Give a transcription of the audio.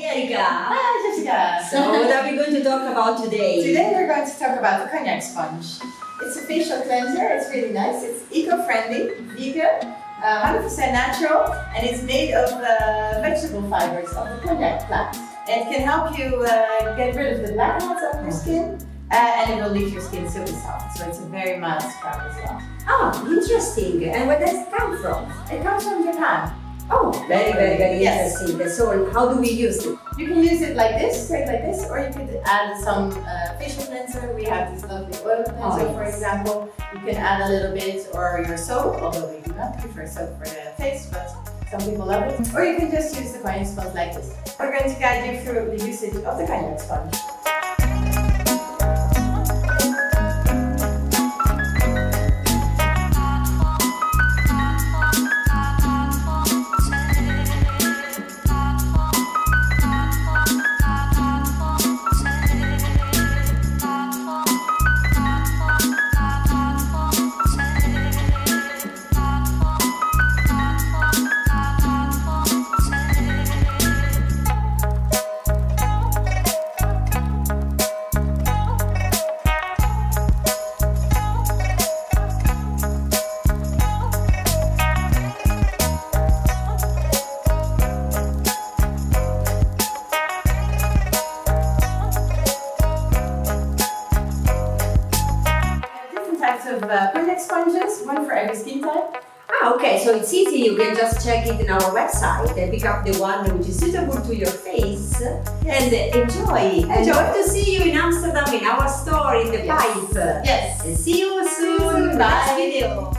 Erika. Hi, Jessica. So what are we going to talk about today? Today we're going to talk about the KONJAC sponge. It's a facial cleanser. It's really nice. It's eco-friendly, vegan, 100% natural, and it's made of vegetable fibers of the KONJAC plant. It can help you get rid of the blackheads on your skin, and it will leave your skin silky soft. So it's a very mild scrub as well. Oh, interesting. And where does it come from? It comes from Japan. Oh, very Yes. interesting. So how do we use it? You can use it like this, straight like this, or you could add some facial cleanser. We have this lovely oil cleanser, for example. You can add a little bit, or your soap, although we do not prefer soap for the face, but some people love it. Or you can just use the KONJAC sponge like this. We're going to guide you through the usage of the KONJAC sponge. Of KONJAC sponges, one for every skin type. Ah, okay, so it's easy. You can just check it in our website and pick up the one which is suitable to your face and enjoy. And hope to see you in Amsterdam in our store in the Pipe. Yes. And see you soon. Bye. Next video.